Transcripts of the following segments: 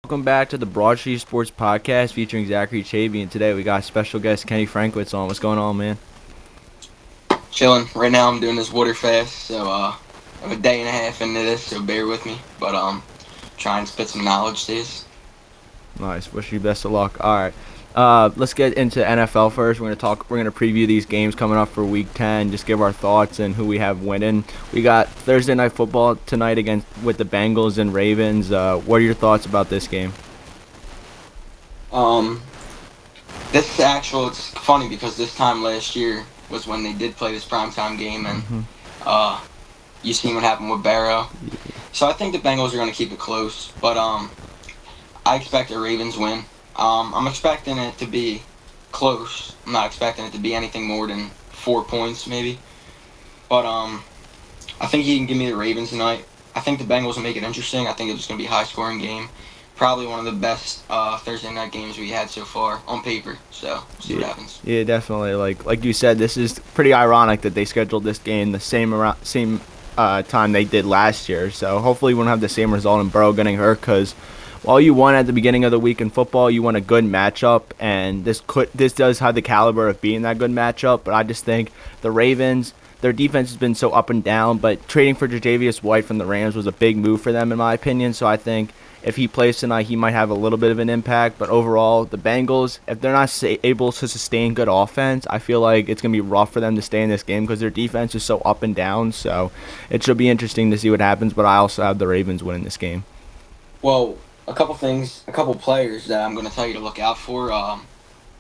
Welcome back to the Broad Street Sports Podcast featuring Zachary Chavy, and today we got special guest Kenny Frankiewicz on. What's going on, man? Chilling. Right now I'm doing this water fast, so I'm a day and a half into this, so bear with me. But trying to spit some knowledge to this. Nice. Wish you best of luck. All right. Let's get into NFL first. We're gonna preview these games coming up for Week 10. Just give our thoughts and who we have winning. We got Thursday Night Football tonight with the Bengals and Ravens. What are your thoughts about this game? It's funny because this time last year was when they did play this primetime game, and you seen what happened with Barrow. So I think the Bengals are going to keep it close, but I expect a Ravens win. I'm expecting it to be close. I'm not expecting it to be anything more than 4 points, maybe. But I think he can give me the Ravens tonight. I think the Bengals will make it interesting. I think it's going to be a high-scoring game. Probably one of the best Thursday night games we had so far on paper. So, see what happens. Yeah, definitely. Like you said, this is pretty ironic that they scheduled this game the same time they did last year. So hopefully we won't have the same result in Burrow getting hurt, because while you won at the beginning of the week in football, you won a good matchup, and this does have the caliber of being that good matchup. But I just think the Ravens, their defense has been so up and down, but trading for Tre'Davious White from the Rams was a big move for them in my opinion. So I think if he plays tonight, he might have a little bit of an impact. But overall, the Bengals, if they're not able to sustain good offense, I feel like it's going to be rough for them to stay in this game because their defense is so up and down. So it should be interesting to see what happens, but I also have the Ravens winning this game. Well, a couple players that I'm going to tell you to look out for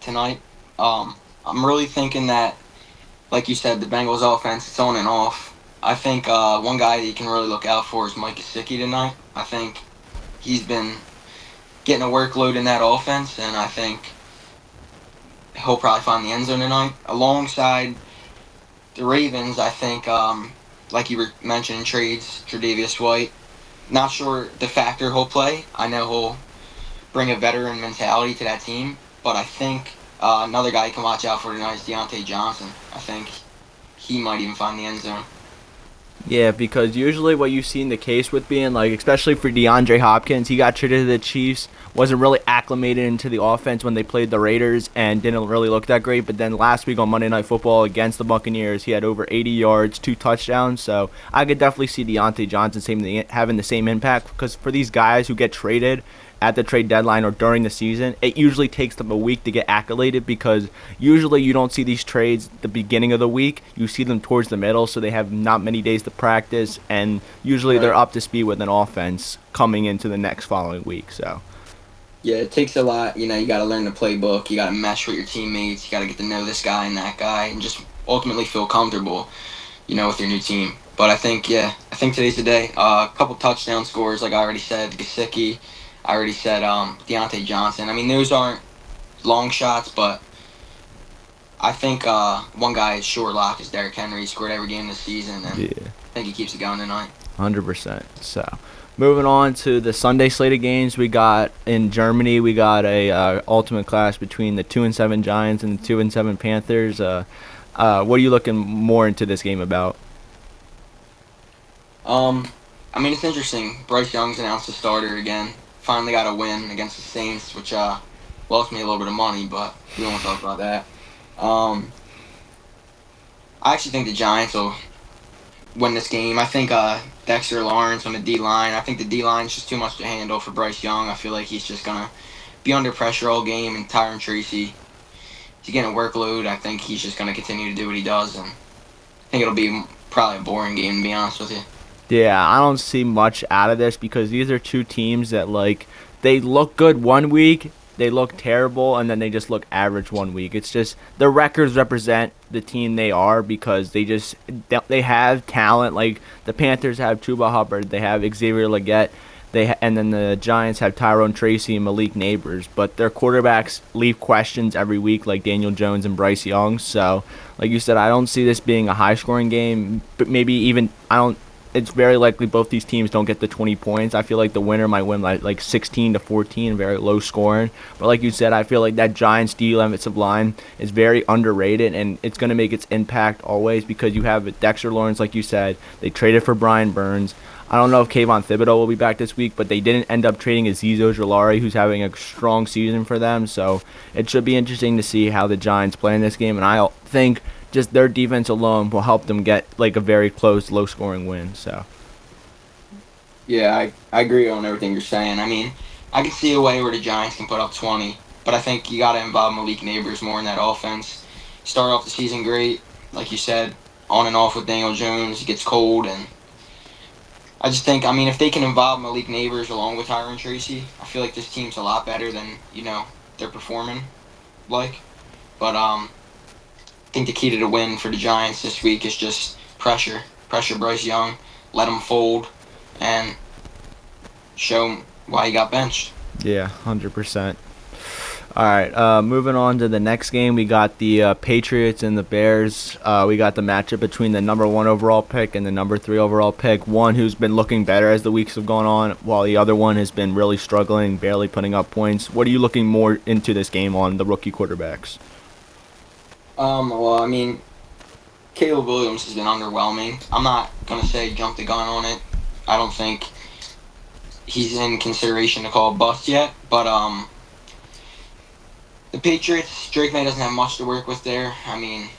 tonight. I'm really thinking that, like you said, the Bengals offense, it's on and off. I think one guy that you can really look out for is Mike Gesicki tonight. I think he's been getting a workload in that offense, and I think he'll probably find the end zone tonight. Alongside the Ravens, I think, like you were mentioning, trades, Tre'Davious White. Not sure the factor he'll play. I know he'll bring a veteran mentality to that team, but I think another guy you can watch out for tonight is Deontay Johnson. I think he might even find the end zone. Yeah, because usually what you see in the case with being, like, especially for DeAndre Hopkins, he got traded to the Chiefs, wasn't really acclimated into the offense when they played the Raiders, and didn't really look that great. But then last week on Monday Night Football against the Buccaneers, he had over 80 yards, 2 touchdowns. So I could definitely see Deontay Johnson having the same impact, because for these guys who get traded at the trade deadline or during the season, it usually takes them a week to get accoladed, because usually you don't see these trades at the beginning of the week. You see them towards the middle, so they have not many days to practice, and usually they're up to speed with an offense coming into the next following week. So yeah, it takes a lot. You got to learn the playbook. You got to mesh with your teammates. You got to get to know this guy and that guy, and just ultimately feel comfortable, with your new team. But I think today's the day. A couple touchdown scores, like I already said, Gesicki. I already said Deontay Johnson. I mean, those aren't long shots, but I think one guy is sure lock is Derrick Henry. He scored every game this season, and I think he keeps it going tonight. 100%. So moving on to the Sunday slate of games, we got in Germany, we got a ultimate clash between the 2-7 Giants and the 2-7 Panthers. What are you looking more into this game about? I mean, it's interesting. Bryce Young's announced the starter again. Finally got a win against the Saints, which lost me a little bit of money, but we don't want to talk about that. I actually think the Giants will win this game. I think Dexter Lawrence on the D-line. I think the D-line's just too much to handle for Bryce Young. I feel like he's just going to be under pressure all game, and Tyron Tracy, he's getting a workload. I think he's just going to continue to do what he does, and I think it'll be probably a boring game, to be honest with you. Yeah, I don't see much out of this, because these are two teams that, they look good one week, they look terrible, and then they just look average one week. It's just the records represent the team they are, because they have talent. Like the Panthers have Chuba Hubbard, they have Xavier Legette, and then the Giants have Tyrone Tracy and Malik Neighbors, but their quarterbacks leave questions every week, like Daniel Jones and Bryce Young. So, like you said, I don't see this being a high-scoring game, but maybe even it's very likely both these teams don't get the 20 points. I feel like the winner might win like 16-14, very low scoring. But like you said, I feel like that Giants defensive line is very underrated, and it's going to make its impact always, because you have Dexter Lawrence, like you said. They traded for Brian Burns. I don't know if Kayvon Thibodeau will be back this week, but they didn't end up trading Azeez Ojulari, who's having a strong season for them. So it should be interesting to see how the Giants play in this game. And I think just their defense alone will help them get like a very close, low-scoring win. So Yeah, I agree on everything you're saying. I mean, I can see a way where the Giants can put up 20, but I think you got to involve Malik Neighbors more in that offense. Start off the season great, like you said, on and off with Daniel Jones. It gets cold, and I just think, I mean, if they can involve Malik Neighbors along with Tyron Tracy, I feel like this team's a lot better than, they're performing like. But I think the key to the win for the Giants this week is just pressure. Pressure Bryce Young, let him fold, and show him why he got benched. yeah, 100%. All right, moving on to the next game, we got the Patriots and the Bears. We got the matchup between the number 1 overall pick and the number 3 overall pick. One who's been looking better as the weeks have gone on, while the other one has been really struggling, barely putting up points. What are you looking more into this game on the rookie quarterbacks? Well, I mean, Caleb Williams has been underwhelming. I'm not gonna say jump the gun on it. I don't think he's in consideration to call a bust yet, but the Patriots, Drake May doesn't have much to work with there. I mean,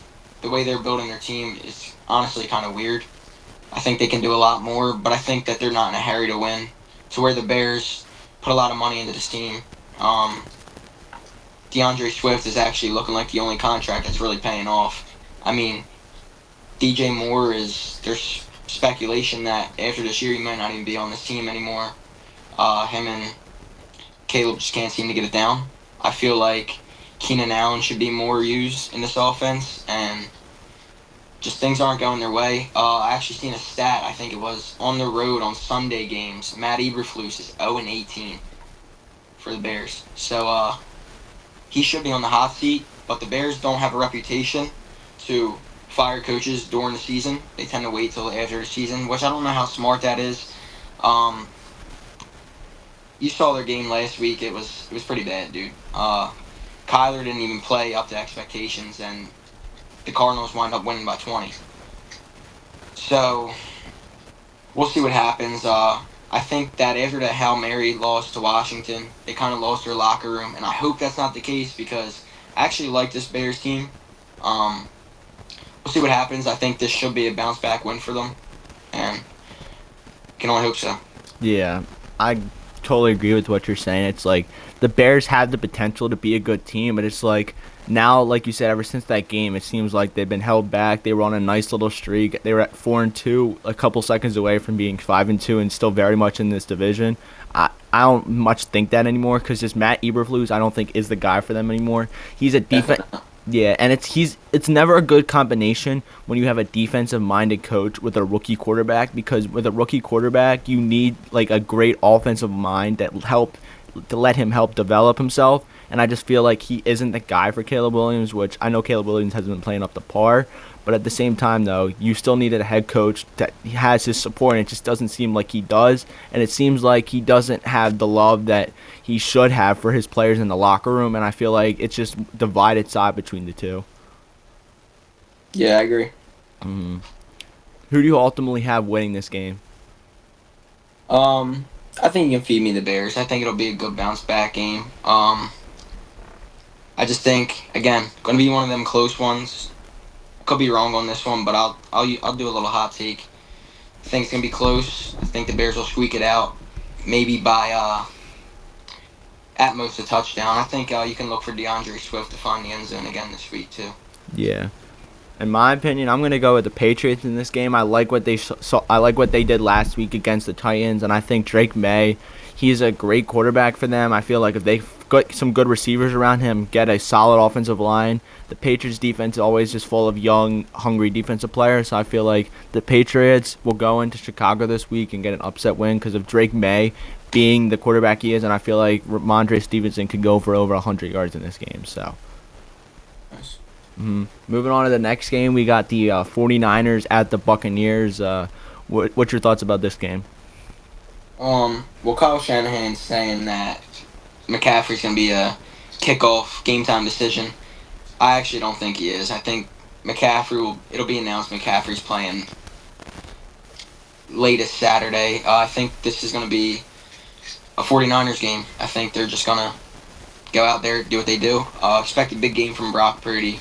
the way they're building their team is honestly kind of weird. I think they can do a lot more, but I think that they're not in a hurry to win. To where the Bears put a lot of money into this team. DeAndre Swift is actually looking like the only contract that's really paying off. I mean, DJ Moore there's speculation that after this year he might not even be on this team anymore. Him and Caleb just can't seem to get it down. I feel like Keenan Allen should be more used in this offense, and just things aren't going their way. I actually seen a stat, I think it was on the road on Sunday games. Matt Eberflus is 0-18 for the Bears. So he should be on the hot seat, but the Bears don't have a reputation to fire coaches during the season. They tend to wait till after the season, which I don't know how smart that is. You saw their game last week. It was pretty bad, dude. Kyler didn't even play up to expectations, and the Cardinals wind up winning by 20. So we'll see what happens. I think that after that Hail Mary loss to Washington, they kind of lost their locker room, and I hope that's not the case because I actually like this Bears team. We'll see what happens. I think this should be a bounce back win for them, and can only hope so. Yeah, I totally agree with what you're saying. It's like the Bears have the potential to be a good team, but it's like now, like you said, ever since that game, it seems like they've been held back. They were on a nice little streak. They were at 4-2, a couple seconds away from being 5-2, and still very much in this division. I don't much think that anymore because just Matt Eberflus, I don't think is the guy for them anymore. He's a defense. Yeah, and it's never a good combination when you have a defensive-minded coach with a rookie quarterback, because with a rookie quarterback, you need like a great offensive mind that let him help develop himself. And I just feel like he isn't the guy for Caleb Williams, which I know Caleb Williams hasn't been playing up to par. But at the same time, though, you still needed a head coach that has his support, and it just doesn't seem like he does. And it seems like he doesn't have the love that he should have for his players in the locker room, and I feel like it's just divided side between the two. Yeah, I agree. Mm-hmm. Who do you ultimately have winning this game? I think you can feed me the Bears. I think it'll be a good bounce back game. I just think, again, going to be one of them close ones. Could be wrong on this one, but I'll do a little hot take. I think it's gonna be close. I think the Bears will squeak it out, maybe by at most a touchdown. I think you can look for DeAndre Swift to find the end zone again this week too. Yeah. In my opinion, I'm gonna go with the Patriots in this game. I like what they saw. I like what they did last week against the Titans, and I think Drake May, he's a great quarterback for them. I feel like if they got some good receivers around him, get a solid offensive line, the Patriots defense is always just full of young, hungry defensive players. So I feel like the Patriots will go into Chicago this week and get an upset win because of Drake May being the quarterback he is, and I feel like Ramondre Stevenson could go for over 100 yards in this game. So. Nice. Moving on to the next game, we got the 49ers at the Buccaneers. What's your thoughts about this game? Well, Kyle Shanahan's saying that McCaffrey's going to be a kickoff game time decision. I actually don't think he is. I think it'll be announced McCaffrey's playing latest Saturday. I think this is going to be a 49ers game. I think they're just going to go out there, do what they do. Expect a big game from Brock Purdy.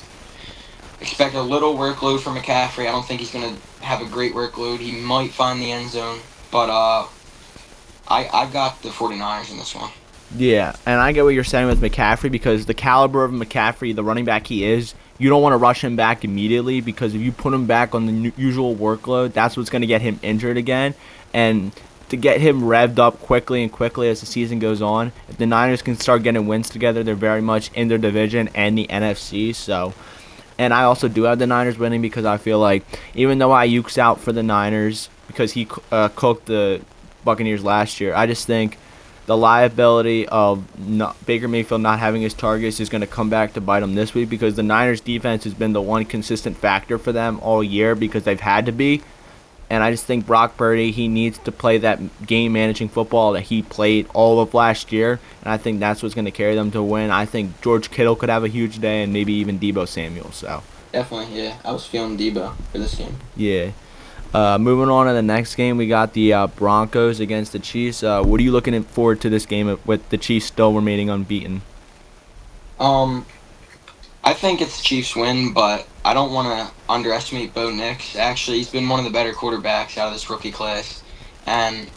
Expect a little workload from McCaffrey. I don't think he's going to have a great workload. He might find the end zone, but I got the 49ers in this one. Yeah, and I get what you're saying with McCaffrey because the caliber of McCaffrey, the running back he is, you don't want to rush him back immediately because if you put him back on the usual workload, that's what's going to get him injured again. And to get him revved up quickly and quickly as the season goes on, if the Niners can start getting wins together, they're very much in their division and the NFC. So, and I also do have the Niners winning because I feel like even though Ayuk's out for the Niners because he cooked the Buccaneers last year, I just think the liability of Baker Mayfield not having his targets is going to come back to bite him this week because the Niners defense has been the one consistent factor for them all year because they've had to be. And I just think Brock Purdy, he needs to play that game-managing football that he played all of last year. And I think that's what's going to carry them to win. I think George Kittle could have a huge day and maybe even Deebo Samuel. So Definitely, yeah. I was feeling Debo for this game. yeah. Moving on to the next game, we got the Broncos against the Chiefs. What are you looking forward to this game with the Chiefs still remaining unbeaten? I think it's the Chiefs win, but I don't want to underestimate Bo Nix. Actually, he's been one of the better quarterbacks out of this rookie class, and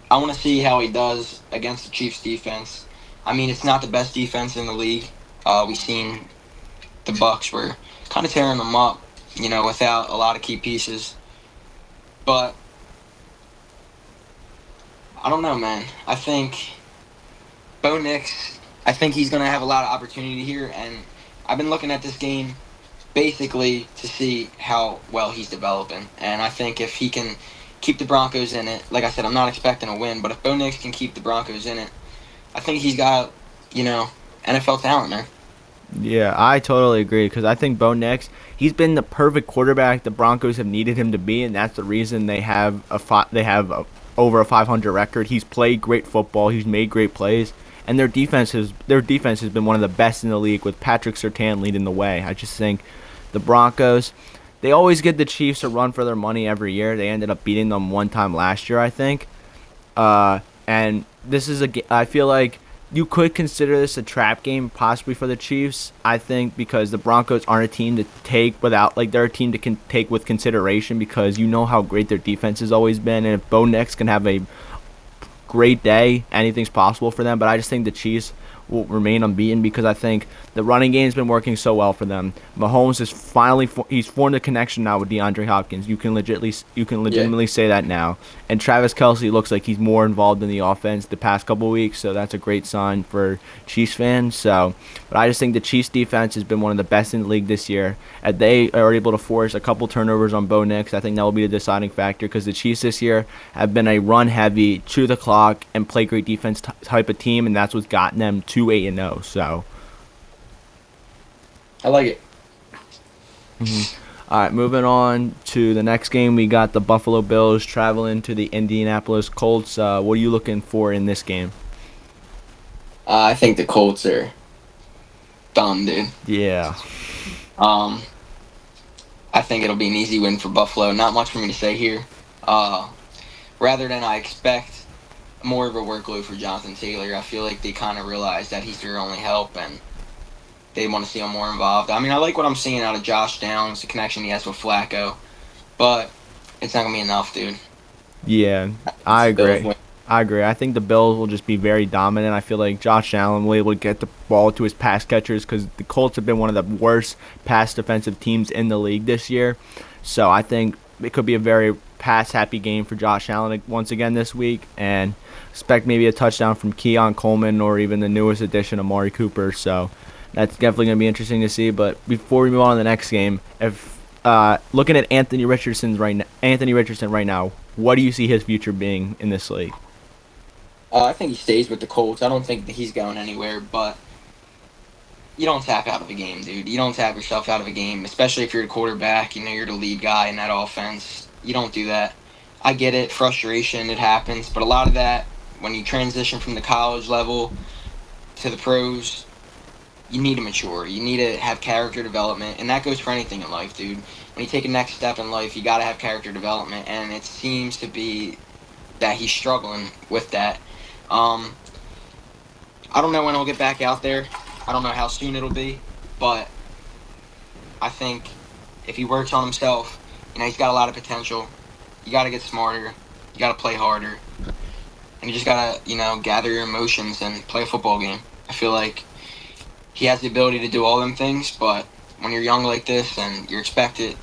I want to see how he does against the Chiefs defense. I mean, it's not the best defense in the league. We've seen the Bucs were kind of tearing them up, without a lot of key pieces. But I don't know, man. I think Bo Nix, I think he's going to have a lot of opportunity here, and I've been looking at this game basically to see how well he's developing. And I think if he can keep the Broncos in it, like I said, I'm not expecting a win, but if Bo Nix can keep the Broncos in it, I think he's got, NFL talent, man. Yeah, I totally agree because I think Bo Nix, he's been the perfect quarterback the Broncos have needed him to be, and that's the reason they have over a 500 record. He's played great football, he's made great plays, and their defense has been one of the best in the league with Patrick Surtain leading the way. I just think the Broncos, they always give the Chiefs a run for their money every year. They ended up beating them one time last year, I think. And this is I feel like you could consider this a trap game possibly for the Chiefs. I think because the Broncos aren't a team to take they're a team to take with consideration because you know how great their defense has always been, and if Bo Nix can have a great day, anything's possible for them. But I just think the Chiefs will remain unbeaten because I think the running game's been working so well for them. Mahomes is he's formed a connection now with DeAndre Hopkins. You can legitimately say that now. And Travis Kelce looks like he's more involved in the offense the past couple of weeks, so that's a great sign for Chiefs fans. But I just think the Chiefs defense has been one of the best in the league this year. And they are able to force a couple turnovers on Bo Nix. I think that will be the deciding factor because the Chiefs this year have been a run-heavy, chew the clock, and play great defense type of team, and that's what's gotten them to 8-0. So I like it. All right, moving on to the next game, we got the Buffalo Bills traveling to the Indianapolis Colts. What are you looking for in this game? I think the Colts are done, dude. Yeah. I think it'll be an easy win for Buffalo. Not much for me to say here. Rather than I expect more of a workload for Jonathan Taylor, I feel like they kind of realize that he's their only help, and they want to see him more involved. I mean, I like what I'm seeing out of Josh Downs, the connection he has with Flacco, but it's not going to be enough, dude. Yeah, I agree. I think the Bills will just be very dominant. I feel like Josh Allen will be able to get the ball to his pass catchers because the Colts have been one of the worst pass defensive teams in the league this year. So I think it could be a very pass-happy game for Josh Allen once again this week, and expect maybe a touchdown from Keon Coleman or even the newest addition, Amari Cooper. So that's definitely going to be interesting to see. But before we move on to the next game, if looking at Anthony Richardson right now, what do you see his future being in this league? I think he stays with the Colts. I don't think that he's going anywhere, but you don't tap out of a game, dude. You don't tap yourself out of a game, especially if you're the quarterback, you're the lead guy in that offense. You don't do that. I get it, frustration, it happens, but a lot of that, when you transition from the college level to the pros, you need to mature. You need to have character development, and that goes for anything in life, dude. When you take a next step in life, you got to have character development, and it seems to be that he's struggling with that. Um, I don't know when he'll get back out there. I don't know how soon it'll be, but I think if he works on himself, he's got a lot of potential. You got to get smarter. You got to play harder, and you just got to, gather your emotions and play a football game. I feel like he has the ability to do all them things, but when you're young like this and you're expected,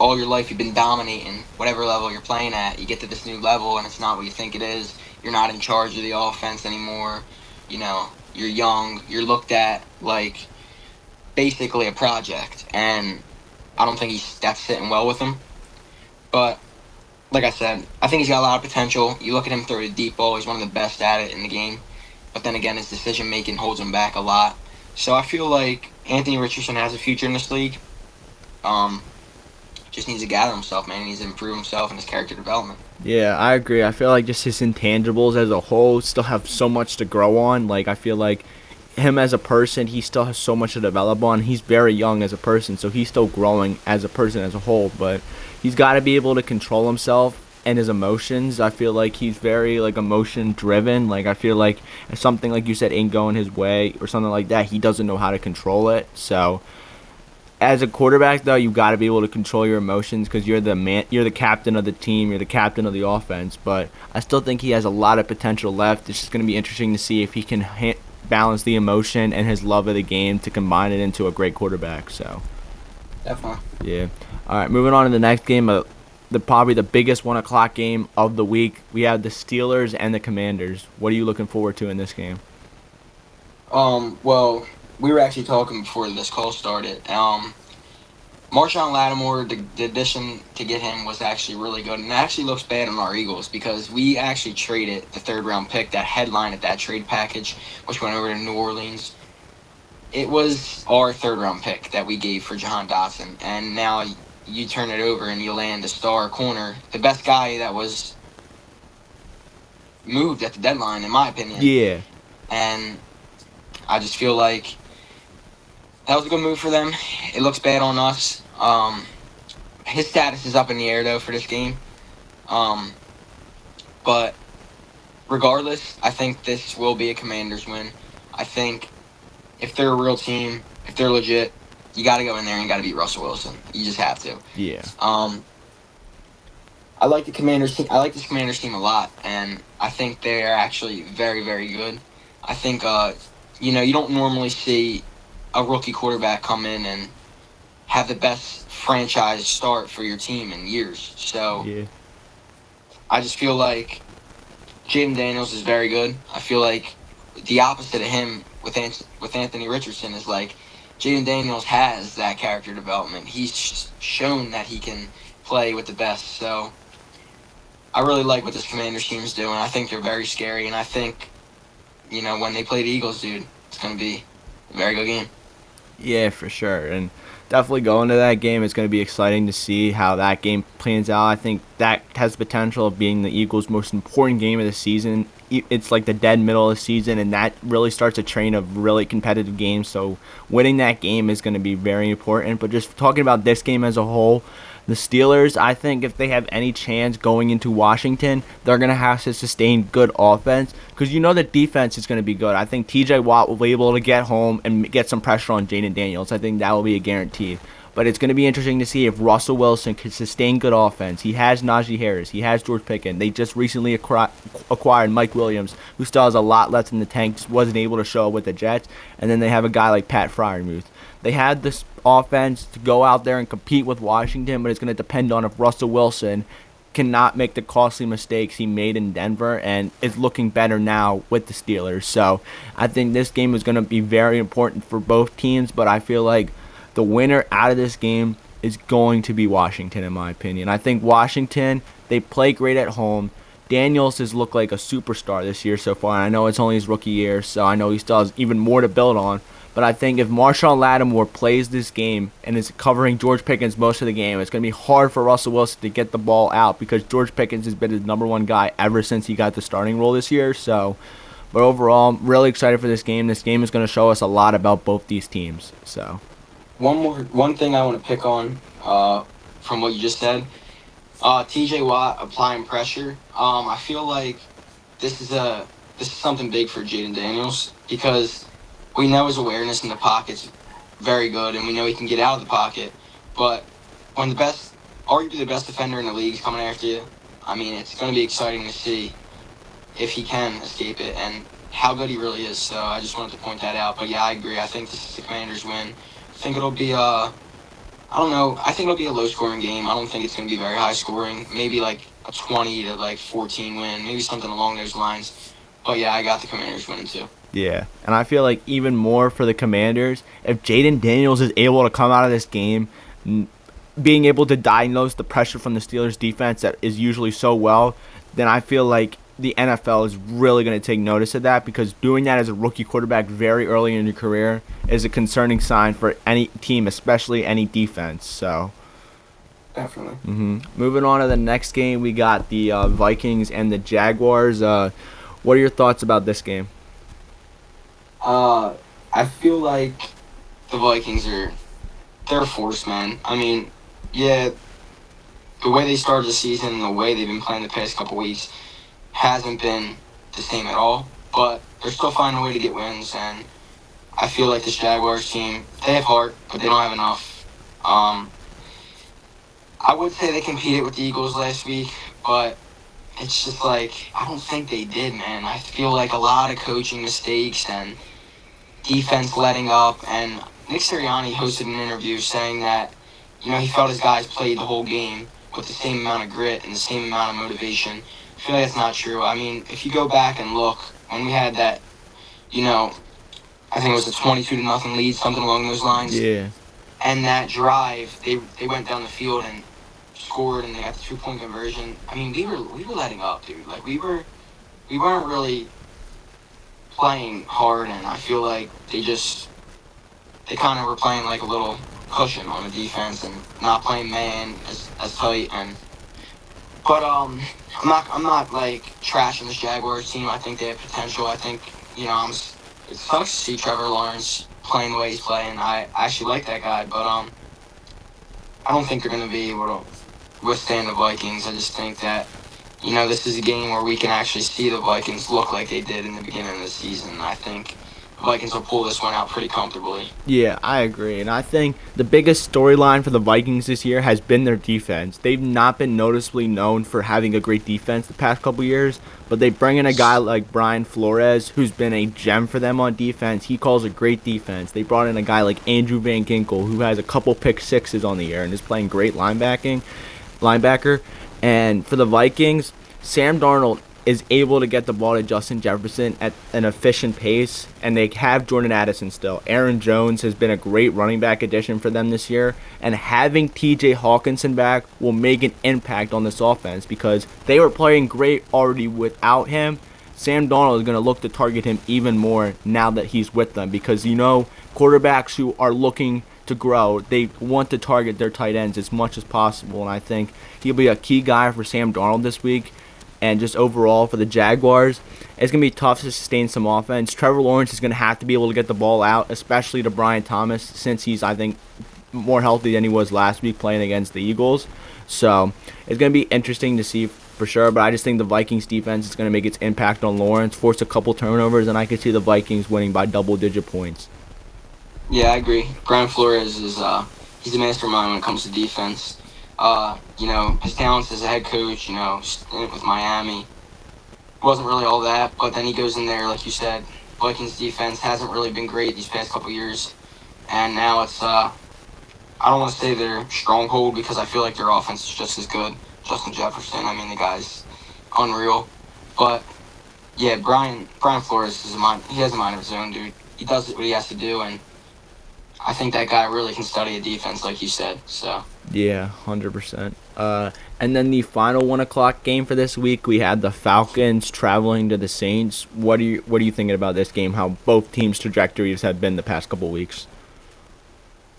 all your life you've been dominating whatever level you're playing at, you get to this new level and it's not what you think it is. You're not in charge of the offense anymore. You're young. You're looked at like basically a project, and I don't think that's sitting well with him. But like I said, I think he's got a lot of potential. You look at him throw the deep ball; he's one of the best at it in the game. But then again, his decision making holds him back a lot. So I feel like Anthony Richardson has a future in this league. Just needs to gather himself, man. He needs to improve himself and his character development. Yeah, I agree. I feel like just his intangibles as a whole still have so much to grow on. Like, I feel like him as a person, he still has so much to develop on. He's very young as a person, so he's still growing as a person as a whole. But he's got to be able to control himself and his emotions. I feel like he's very like emotion driven. Like, I feel like if something like you said ain't going his way or something like that, he doesn't know how to control it. So as a quarterback, though, you got to be able to control your emotions because you're the man, you're the captain of the team, you're the captain of the offense. But I still think he has a lot of potential left. It's just going to be interesting to see if he can balance the emotion and his love of the game to combine it into a great quarterback. So Definitely. yeah. All right, moving on to the next game. Probably the biggest 1 o'clock game of the week. We have the Steelers and the Commanders. What are you looking forward to in this game? Well, we were actually talking before this call started. Marshawn Lattimore, the addition to get him was actually really good, and it actually looks bad on our Eagles because we actually traded the third-round pick that headlined that trade package, which went over to New Orleans. It was our third-round pick that we gave for Jahan Dotson, and now you turn it over and you land a star corner, the best guy that was moved at the deadline, in my opinion. Yeah. And I just feel like that was a good move for them. It looks bad on us. His status is up in the air, though, for this game. But regardless, I think this will be a Commanders win. I think if they're a real team, if they're legit, you got to go in there and got to beat Russell Wilson. You just have to. Yeah. I like the Commanders team. I like this Commanders team a lot, and I think they are actually very, very good. I think you don't normally see a rookie quarterback come in and have the best franchise start for your team in years. So Yeah. I just feel like Jaden Daniels is very good. I feel like the opposite of him with Anthony Richardson is like Jaden Daniels has that character development. He's shown that he can play with the best. So I really like what this Commanders team is doing. I think they're very scary, and I think, when they play the Eagles, dude, it's going to be a very good game. Yeah, for sure. And definitely going to that game, it's going to be exciting to see how that game plans out. I think that has potential of being the Eagles' most important game of the season. It's like the dead middle of the season, and that really starts a train of really competitive games. So winning that game is going to be very important. But just talking about this game as a whole, the Steelers, I think if they have any chance going into Washington, they're going to have to sustain good offense because the defense is going to be good. I think TJ Watt will be able to get home and get some pressure on Jaden Daniels. I think that will be a guarantee. But it's going to be interesting to see if Russell Wilson can sustain good offense. He has Najee Harris. He has George Pickens. They just recently acquired Mike Williams, who still has a lot left in the tank, just wasn't able to show up with the Jets. And then they have a guy like Pat Freiermuth. They had this offense to go out there and compete with Washington, but it's going to depend on if Russell Wilson cannot make the costly mistakes he made in Denver, and is looking better now with the Steelers. So I think this game is going to be very important for both teams, but I feel like the winner out of this game is going to be Washington, in my opinion. I think Washington, they play great at home. Daniels has looked like a superstar this year so far. And I know it's only his rookie year, so I know he still has even more to build on. But I think if Marshawn Lattimore plays this game and is covering George Pickens most of the game, it's going to be hard for Russell Wilson to get the ball out because George Pickens has been his number one guy ever since he got the starting role this year. So But overall, I'm really excited for this game. This game is going to show us a lot about both these teams. So One thing I want to pick on from what you just said. T.J. Watt applying pressure. I feel like this is a this is something big for Jaden Daniels because we know his awareness in the pocket's very good, and we know he can get out of the pocket. But when arguably the best defender in the league is coming after you, I mean, it's going to be exciting to see if he can escape it and how good he really is. So I just wanted to point that out. But yeah, I agree. I think this is the Commanders' win. I think it'll be I don't know. I think it'll be a low-scoring game. I don't think it's going to be very high-scoring. Maybe like a 20 to like 14 win. Maybe something along those lines. But yeah, I got the Commanders winning too. yeah, and I feel like even more for the Commanders, if Jaden Daniels is able to come out of this game, being able to diagnose the pressure from the Steelers defense that is usually so well, then I feel like the NFL is really going to take notice of that, because doing that as a rookie quarterback very early in your career is a concerning sign for any team, especially any defense. So Definitely. moving on to the next game, we got the Vikings and the Jaguars. What are your thoughts about this game? I feel like the Vikings they're a force, man. I mean, yeah, the way they started the season, the way they've been playing the past couple weeks, hasn't been the same at all. But they're still finding a way to get wins, and I feel like this Jaguars team, they have heart, but they don't have enough. I would say they competed with the Eagles last week, but it's just like, I don't think they did, man. I feel like a lot of coaching mistakes and defense letting up, and Nick Sirianni hosted an interview saying that, he felt his guys played the whole game with the same amount of grit and the same amount of motivation. I feel like that's not true. I mean, if you go back and look, when we had that, I think it was a 22-0 lead, something along those lines. Yeah. And that drive, they went down the field and scored, and they got the 2-point conversion. I mean, we were letting up, dude. Like we weren't really playing hard, and I feel like they kind of were playing like a little cushion on the defense and not playing man as tight. But I'm not like trashing this Jaguars team. I think they have potential. I think it sucks to see Trevor Lawrence playing the way he's playing. I actually like that guy, but I don't think they're going to be able to withstand the Vikings. I just think that this is a game where we can actually see the Vikings look like they did in the beginning of the season. I think the Vikings will pull this one out pretty comfortably. Yeah, I agree. And I think the biggest storyline for the Vikings this year has been their defense. They've not been noticeably known for having a great defense the past couple years, but they bring in a guy like Brian Flores, who's been a gem for them on defense. He calls a great defense. They brought in a guy like Andrew Van Ginkel, who has a couple pick sixes on the year and is playing great linebacker. And for the Vikings, Sam Darnold is able to get the ball to Justin Jefferson at an efficient pace, and they have Jordan Addison still. Aaron Jones has been a great running back addition for them this year, and having TJ Hawkinson back will make an impact on this offense, because they were playing great already without him. Sam Darnold is going to look to target him even more now that he's with them, because quarterbacks who are looking to grow, they want to target their tight ends as much as possible, and I think he'll be a key guy for Sam Darnold this week. And just overall for the Jaguars, it's going to be tough to sustain some offense. Trevor Lawrence is going to have to be able to get the ball out, especially to Brian Thomas, since he's, I think, more healthy than he was last week playing against the Eagles. So it's going to be interesting to see for sure, but I just think the Vikings defense is going to make its impact on Lawrence, force a couple turnovers, and I could see the Vikings winning by double-digit points. Yeah, I agree. Brian Flores he's a mastermind when it comes to defense. His talents as a head coach, stint with Miami, wasn't really all that, but then he goes in there, like you said, Vikings defense hasn't really been great these past couple years, and now it's, I don't want to say their stronghold, because I feel like their offense is just as good. Justin Jefferson, I mean, the guy's unreal, but yeah, Brian Flores he has a mind of his own, dude. He does what he has to do, and I think that guy really can study a defense, like you said, so. Yeah, 100%. And then the final 1 o'clock game for this week, we had the Falcons traveling to the Saints. What are you thinking about this game? How both teams' trajectories have been the past couple weeks?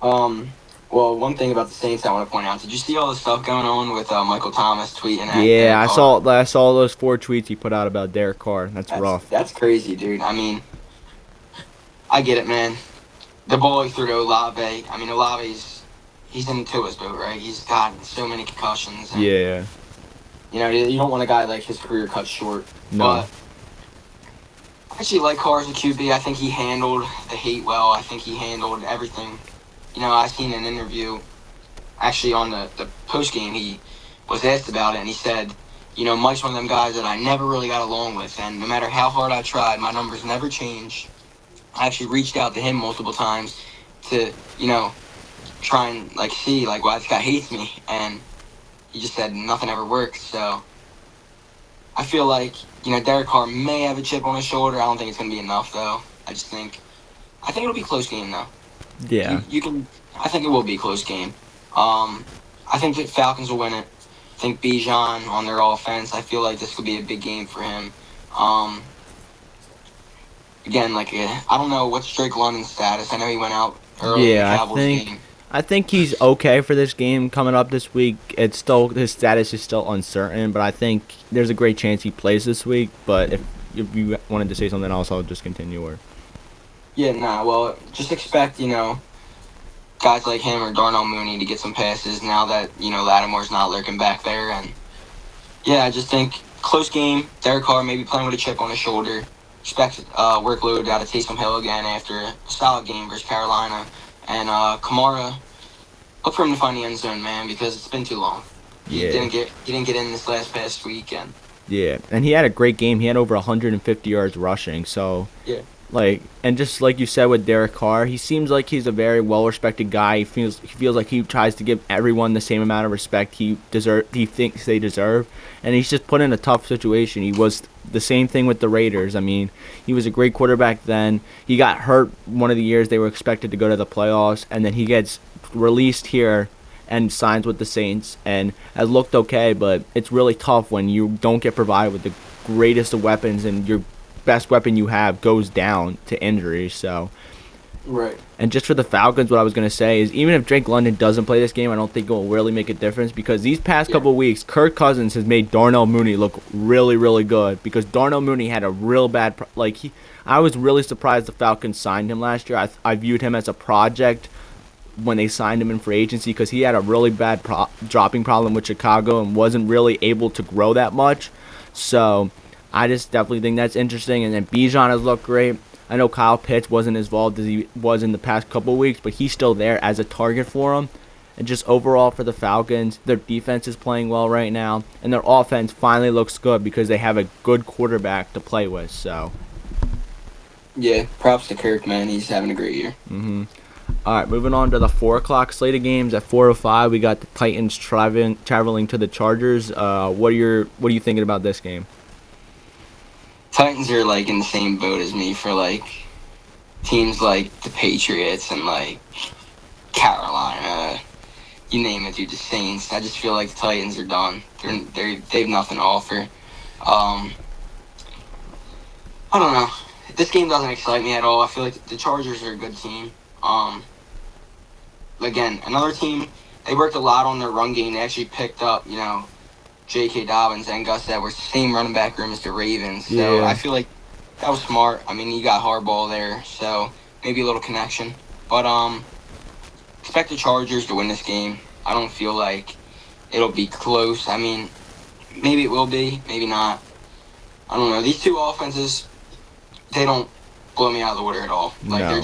Well, Well, one thing about the Saints I want to point out: did you see all the stuff going on with Michael Thomas tweeting at Yeah, Derek Carr? I saw those 4 tweets he put out about Derek Carr. That's rough. That's crazy, dude. I mean, I get it, man. The ball he threw to Olave. I mean, Olave's he's in Tua's boat, right? He's got so many concussions. And, Yeah. You know, you don't want a guy like his career cut short. No. But I actually like Carr as a QB. I think he handled the hate well. I think he handled everything. You know, I seen an interview actually on the post game. He was asked about it, and he said, you know, Mike's one of them guys that I never really got along with, and no matter how hard I tried, my numbers never changed. I actually reached out to him multiple times to, you know, try and like see like why this guy hates me, and he just said nothing ever worked. So I feel like, you know, Derek Carr may have a chip on his shoulder. I don't think it's gonna be enough though. I think it'll be a close game though. Yeah. You can. I think it will be a close game. I think the Falcons will win it. I think Bijan on their offense. I feel like this could be a big game for him. Again, like I don't know what's Drake London's status. I know he went out early in the Cowboys game. I think he's okay for this game coming up this week. It's still his status is still uncertain, but I think there's a great chance he plays this week. But if you wanted to say something else, I'll just continue. Or Yeah, nah. Well, just expect, you know, guys like him or Darnell Mooney to get some passes now that, you know, Lattimore's not lurking back there. And yeah, I just think close game. Derek Carr maybe playing with a chip on his shoulder. Expect workload out of Taysom Hill again after a solid game versus Carolina. And Kamara, look for him to find the end zone, man, because it's been too long. Yeah. He didn't get in this past weekend. Yeah, and he had a great game. He had over 150 yards rushing. So Yeah. like, and just like you said with Derek Carr, he seems like he's a very well-respected guy. He feels like he tries to give everyone the same amount of respect he thinks they deserve, and he's just put in a tough situation. He was the same thing with the Raiders. I mean, he was a great quarterback then. He got hurt one of the years they were expected to go to the playoffs, and then he gets released here and signs with the Saints and has looked okay, but it's really tough when you don't get provided with the greatest of weapons and your best weapon you have goes down to injury. So Right. and just for the Falcons, what I was going to say is even if Drake London doesn't play this game, I don't think it will really make a difference because these past couple of weeks, Kirk Cousins has made Darnell Mooney look really, really good because Darnell Mooney had a real bad I was really surprised the Falcons signed him last year. I viewed him as a project when they signed him in free agency because he had a really bad dropping problem with Chicago and wasn't really able to grow that much. So I just definitely think that's interesting. And then Bijan has looked great. I know Kyle Pitts wasn't as involved as he was in the past couple of weeks, but he's still there as a target for him. And just overall for the Falcons, their defense is playing well right now, and their offense finally looks good because they have a good quarterback to play with. So Yeah, props to Kirk, man. He's having a great year. All right, moving on to the 4 o'clock slate of games. At 4:05, we got the Titans traveling to the Chargers. What are you thinking about this game? Titans are like in the same boat as me for like teams like the Patriots and like Carolina, you name it, dude. The Saints. I just feel like the Titans are done. They've nothing to offer. I don't know. This game doesn't excite me at all. I feel like the Chargers are a good team. Again, another team. They worked a lot on their run game. They actually picked up, you know, J.K. Dobbins and Gus Edwards, same running back room as the Ravens. So Yeah. I feel like that was smart. I mean, you got Harbaugh there, so maybe a little connection. But expect the Chargers to win this game. I don't feel like it'll be close. I mean, maybe it will be, maybe not. I don't know. These two offenses, they don't blow me out of the water at all. Like No. they're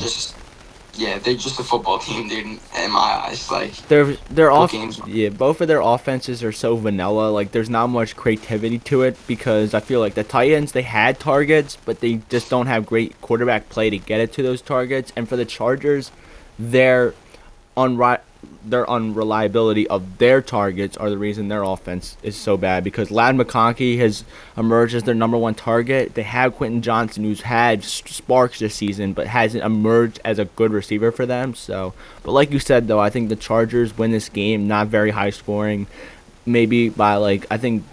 just a football team, dude. In my eyes, like They're off. games. Yeah, both of their offenses are so vanilla. Like there's not much creativity to it because I feel like the Titans they had targets, but they just don't have great quarterback play to get it to those targets. And for the Chargers, their unreliability of their targets are the reason their offense is so bad because Ladd McConkey has emerged as their number one target. They have Quentin Johnson, who's had sparks this season, but hasn't emerged as a good receiver for them. So, but like you said, though, I think the Chargers win this game, not very high scoring, maybe by I think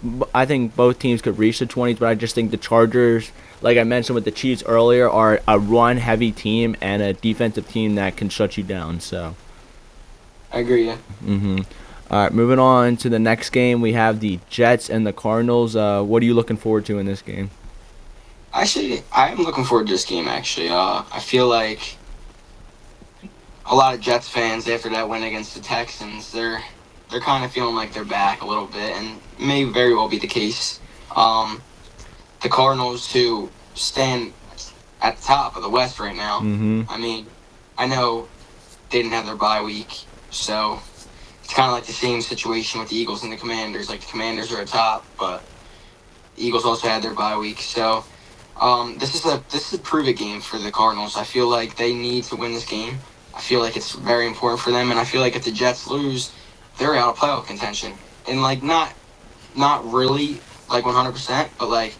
both teams could reach the 20s, but I just think the Chargers, like I mentioned with the Chiefs earlier, are a run-heavy team and a defensive team that can shut you down. So. I agree. Yeah. Mm-hmm. All right, moving on to the next game, we have the Jets and the Cardinals. What are you looking forward to in this game? Actually, I am looking forward to this game. Actually, I feel like a lot of Jets fans after that win against the Texans, they're kind of feeling like they're back a little bit, and may very well be the case. Um, the Cardinals, who stand at the top of the West right now. Mm-hmm. I mean, I know they didn't have their bye week, so it's kind of like the same situation with the Eagles and the Commanders. Like the Commanders are atop, but the Eagles also had their bye week. So this is a prove it game for the Cardinals. I feel like they need to win this game. I feel like it's very important for them, and I feel like if the Jets lose, they're out of playoff contention. And like not really like 100%, but like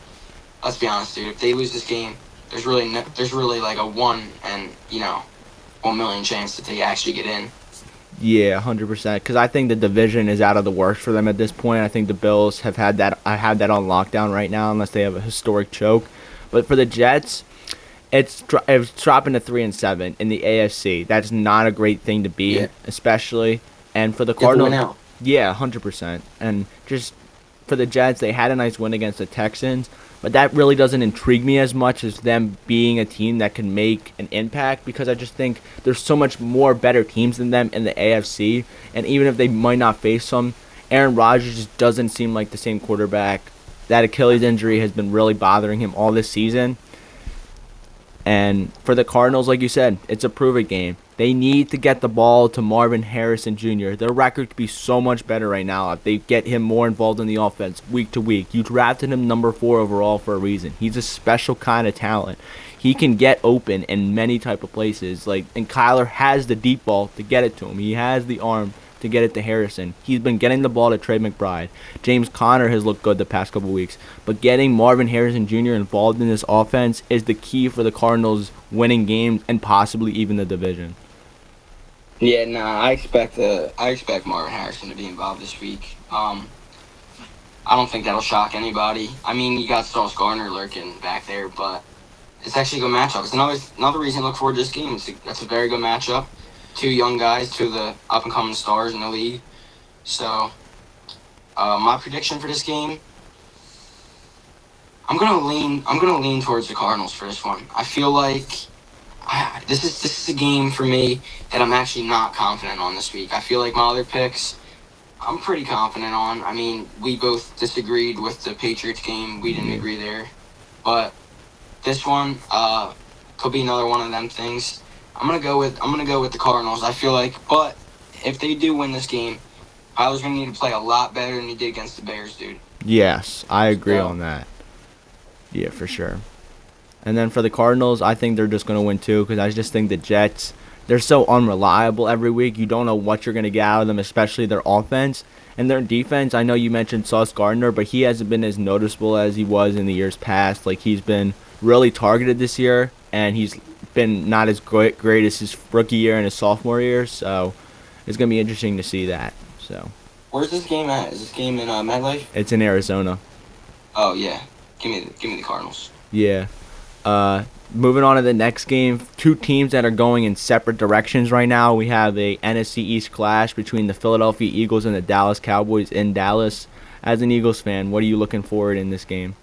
let's be honest, dude. If they lose this game, there's really like a 1 million chance that they actually get in. Yeah, 100%. Because I think the division is out of the works for them at this point. I think the Bills have had that. I have that on lockdown right now, unless they have a historic choke. But for the Jets, it's dropping to 3-7 in the AFC. That's not a great thing to be, Yeah. especially. And for the You have to win Cardinals, out. yeah, 100%. And just for the Jets, they had a nice win against the Texans, but that really doesn't intrigue me as much as them being a team that can make an impact, because I just think there's so much more better teams than them in the AFC. And even if they might not face some, Aaron Rodgers just doesn't seem like the same quarterback. That Achilles injury has been really bothering him all this season. And for the Cardinals, like you said, it's a prove it game. They need to get the ball to Marvin Harrison Jr. Their record could be so much better right now if they get him more involved in the offense week to week. You drafted him number 4 overall for a reason. He's a special kind of talent. He can get open in many type of places. And Kyler has the deep ball to get it to him. He has the arm to get it to Harrison. He's been getting the ball to Trey McBride. James Conner has looked good the past couple weeks. But getting Marvin Harrison Jr. involved in this offense is the key for the Cardinals winning games and possibly even the division. Yeah, nah, I expect Marvin Harrison to be involved this week. I don't think that'll shock anybody. I mean, you got Sauce Gardner lurking back there, but it's actually a good matchup. It's another reason to look forward to this game. That's a very good matchup. Two young guys, two of the up and coming stars in the league. So, my prediction for this game, I'm gonna lean towards the Cardinals for this one. I feel like this is a game for me that I'm actually not confident on this week. I feel like my other picks, I'm pretty confident on. I mean, we both disagreed with the Patriots game. We didn't agree there, but this one could be another one of them things. I'm gonna go with the Cardinals. I feel like, but if they do win this game, Kyler's gonna need to play a lot better than he did against the Bears, dude. Yes, I agree So, on that. Yeah, for sure. And then for the Cardinals, I think they're just going to win too, because I just think the Jets, they're so unreliable every week. You don't know what you're going to get out of them, especially their offense. And their defense, I know you mentioned Sauce Gardner, but he hasn't been as noticeable as he was in the years past. Like, he's been really targeted this year, and he's been not as great as his rookie year and his sophomore year. So it's going to be interesting to see that. So where's this game at? Is this game in MetLife? it's in Arizona. Oh yeah, give me the Cardinals. Yeah. Moving on to the next game, two teams that are going in separate directions right now. We have a NFC East clash between the Philadelphia Eagles and the Dallas Cowboys in Dallas. As an Eagles fan, what are you looking forward in this game?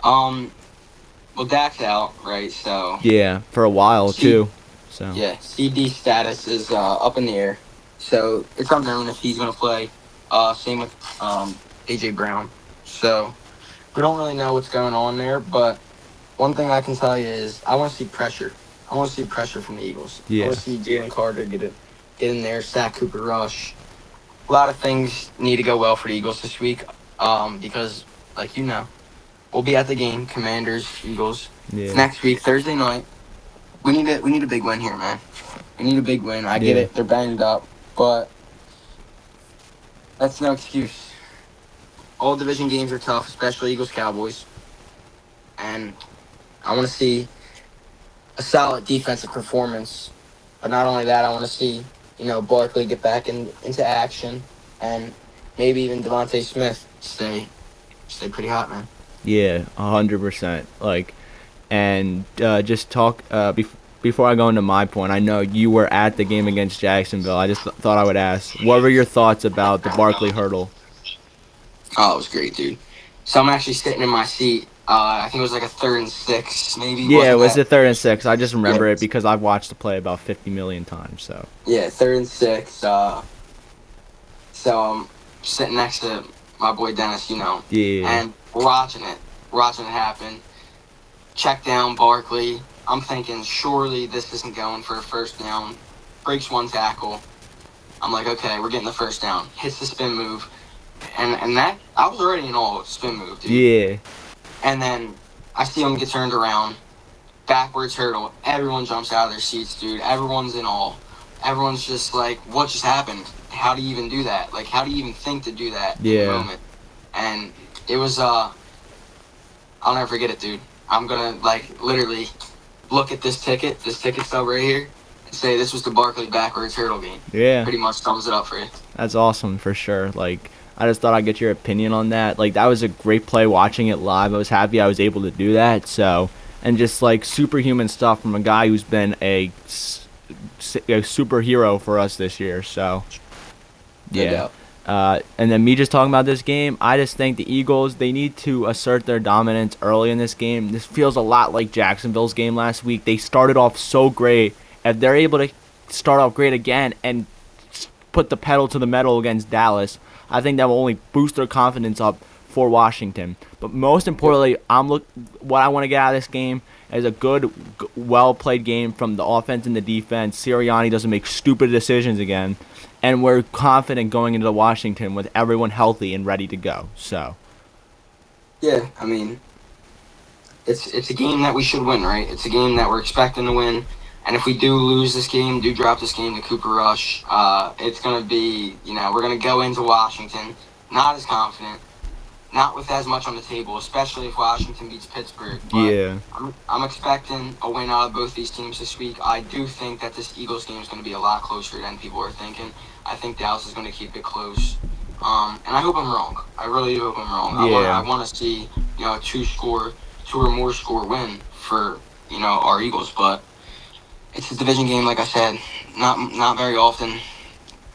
Well, Dak's out, right? So Yeah, for a while too. So yeah, CD status is up in the air. So it's unknown if he's gonna play. Same with AJ Brown. So we don't really know what's going on there, but one thing I can tell you is I want to see pressure. I want to see pressure from the Eagles. I Yeah. want to see Jalen Carter get in there, sack Cooper Rush. A lot of things need to go well for the Eagles this week. Because like we'll be at the game, Commanders, Eagles. It's yeah, next week, Thursday night. We need a big win here, man. We need a big win. I get Yeah. it, they're banged up, but that's no excuse. All division games are tough, especially Eagles Cowboys. And I want to see a solid defensive performance. But not only that, I want to see, Barkley get back into action, and maybe even Devontae Smith stay pretty hot, man. yeah, 100%. And just talk before I go into my point, I know you were at the game against Jacksonville. I just thought I would ask, what were your thoughts about the Barkley hurdle? Oh, it was great, dude. So I'm actually sitting in my seat. I think it was like a 3rd and 6, maybe. Yeah, it Wasn't was that? the 3rd and 6. I just Yeah. remember it because I've watched the play about 50 million times. So Yeah, 3rd and 6. So I'm sitting next to my boy Dennis, yeah, and we're watching it. We're watching it happen. Check down Barkley. I'm thinking, surely this isn't going for a first down. Breaks one tackle. I'm like, okay, we're getting the first down. Hits the spin move. And that, I was already in all spin move, dude. yeah, And then I see him get turned around. Backwards hurdle. Everyone jumps out of their seats, dude. Everyone's in awe. Everyone's just like, what just happened? How do you even do that? Like, how do you even think to do that in the yeah, moment? And it was, I'll never forget it, dude. I'm gonna, like, literally look at this ticket stub right here, and say this was the Barkley backwards hurdle game. yeah. Pretty much sums it up for you. That's awesome for sure. Like, I just thought I'd get your opinion on that. Like, that was a great play watching it live. I was happy I was able to do that. So, and just like superhuman stuff from a guy who's been a superhero for us this year. So, No yeah. doubt. And then me just talking about this game, I just think the Eagles, they need to assert their dominance early in this game. This feels a lot like Jacksonville's game last week. They started off so great. If they're able to start off great again and put the pedal to the metal against Dallas, I think that will only boost their confidence up for Washington. But most importantly, what I want to get out of this game is a good, well-played game from the offense and the defense. Sirianni doesn't make stupid decisions again. And we're confident going into Washington with everyone healthy and ready to go. So, Yeah, I mean, it's a game that we should win, right? It's a game that we're expecting to win. And if we do lose this game, do drop this game to Cooper Rush, it's going to be, we're going to go into Washington not as confident, not with as much on the table, especially if Washington beats Pittsburgh. But yeah. I'm expecting a win out of both these teams this week. I do think that this Eagles game is going to be a lot closer than people are thinking. I think Dallas is going to keep it close. And I hope I'm wrong. I really do hope I'm wrong. Yeah. I want to see, a two or more score win for, our Eagles. But it's a division game, like I said. Not very often